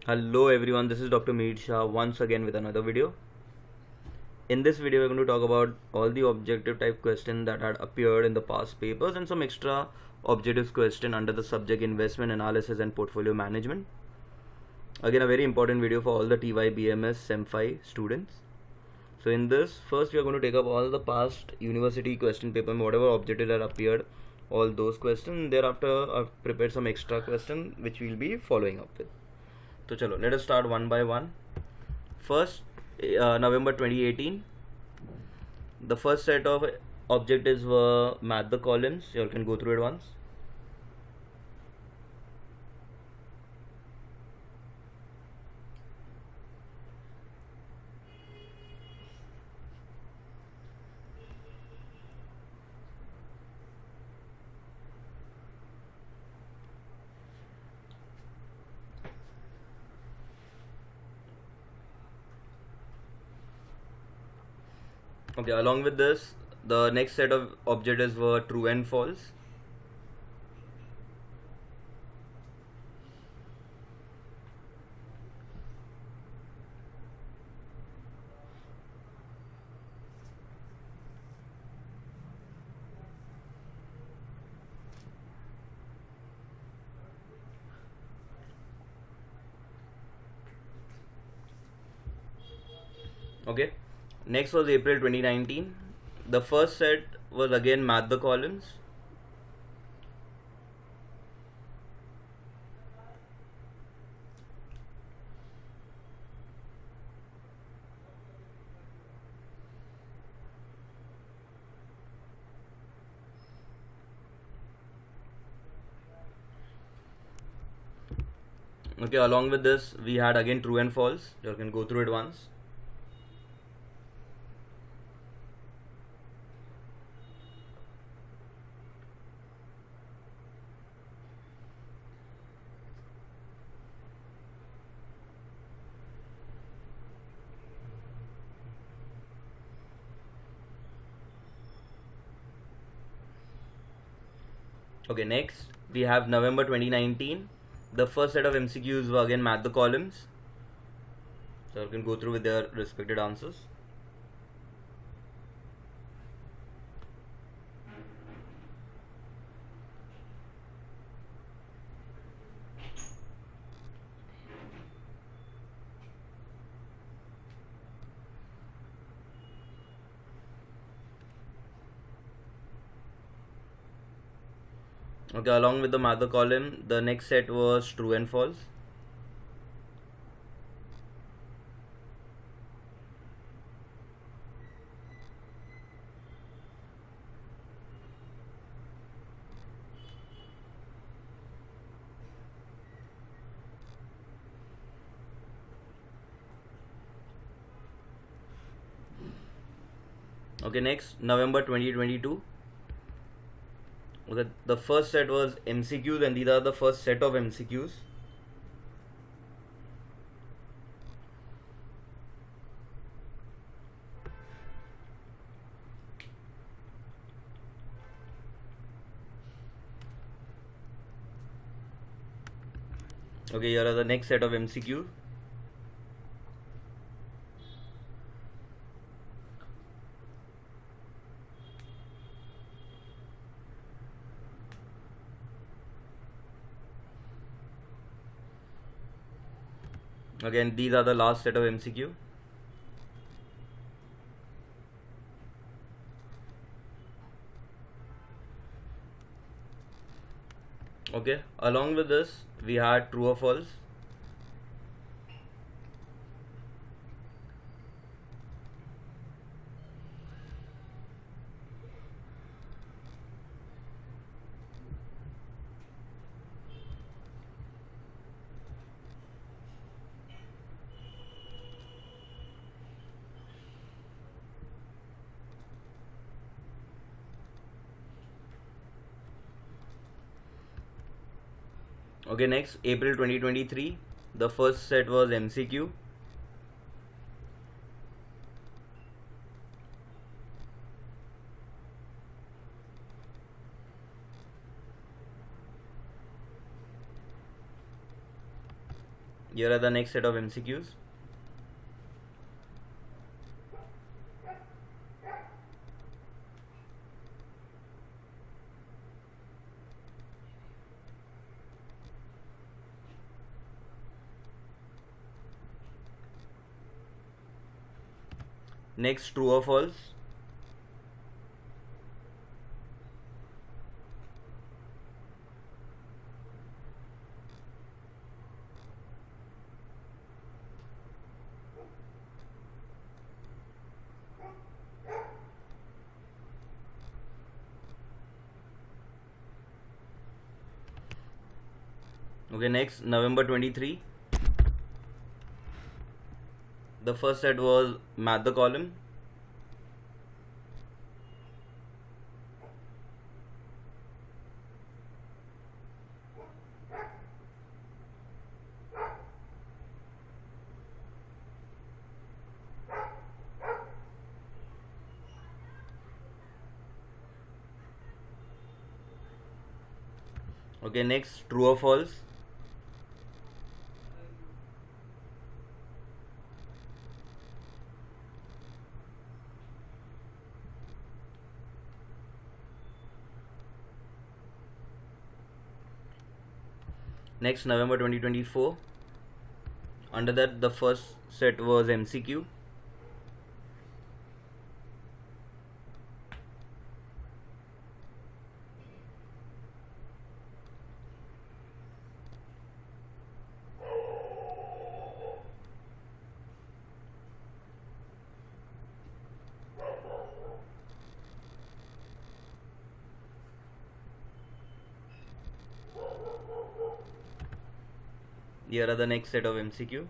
Hello everyone, this is Dr. Mihir Shah once again with another video. In this video, we're going to talk about all the objective type questions that had appeared in the past papers and some extra objective question under the subject investment analysis and portfolio management. Again, a very important video for all the TYBMS Sem V students. So in this, first we are going to take up all the past university question paper and whatever objective that appeared, all those questions. Thereafter, I've prepared some extra questions which we'll be following up with. So chalo, let us start one by one. First, November 2018, the first set of objectives were match the columns. You all can go through it once. Okay, along with this, the next set of objectives were true and false. Okay, next was April 2019. The first set was again match the columns. Okay, along with this, we had again true and false. You can go through it once. Okay, next we have November 2019. The first set of MCQs were again match the columns. So you can go through with their respected answers. Okay, along with the mother column, the next set was true and false. Okay, next November 2022. Okay, the first set was MCQs and these are the first set of MCQs. Okay, here are the next set of MCQ. Again, these are the last set of MCQ. Okay, along with this, we had true or false. Okay, next April 2023. The first set was MCQ. Here are the next set of MCQs. Next, true or false. Okay, next, November 23. The first set was match the column. Okay, next, true or false. Next, November 2024. Under that, the first set was MCQ. Here are the next set of MCQ.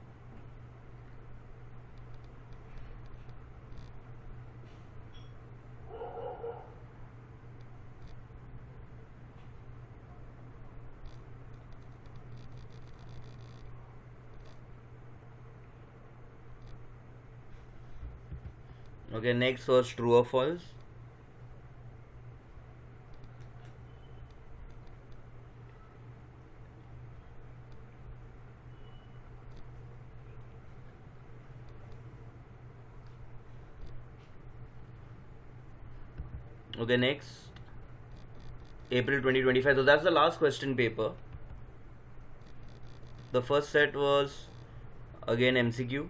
Okay, next was true or false. Okay, next, April 2025. So that's the last question paper. The first set was again MCQ.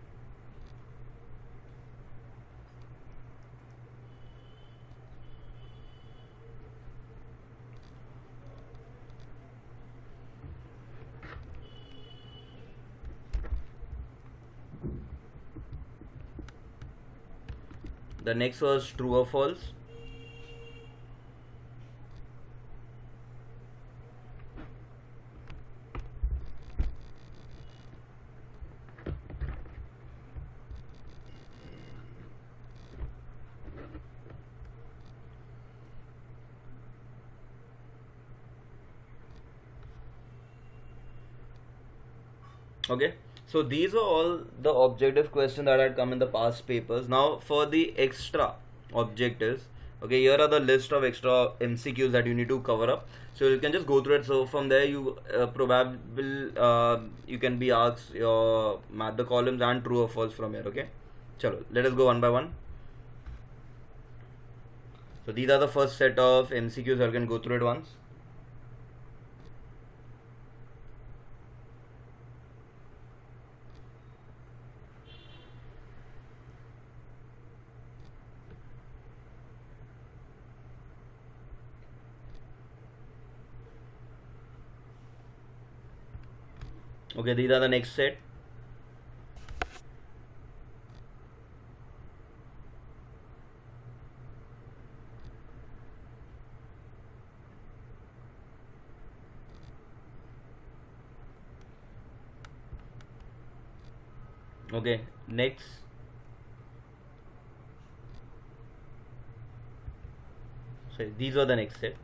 The next was true or false. Okay, so these were all the objective questions that had come in the past papers. Now for the extra objectives, okay, here are the list of extra MCQs that you need to cover up. So you can just go through it. So from there you probably you can be asked your math the columns and true or false from here. Okay, chalo, let us go one by one. So these are the first set of MCQs. You can go through it once. Okay, these are the next set. Okay, next. Sorry, these are the next set.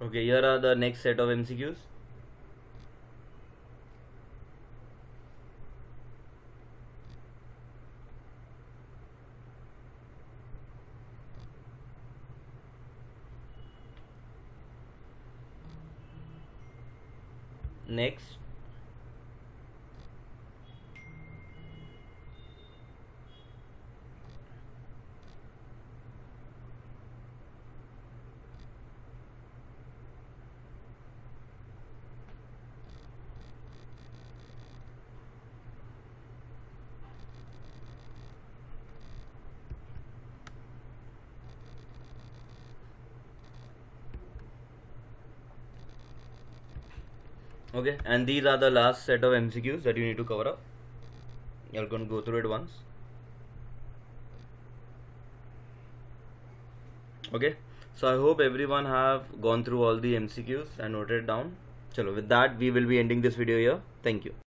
Okay, here are the next set of MCQs. Next, okay, and these are the last set of MCQs that you need to cover up. You're going to go through it once. Okay, so I hope everyone have gone through all the MCQs and noted it down. Chalo, with that we will be ending this video here. Thank you.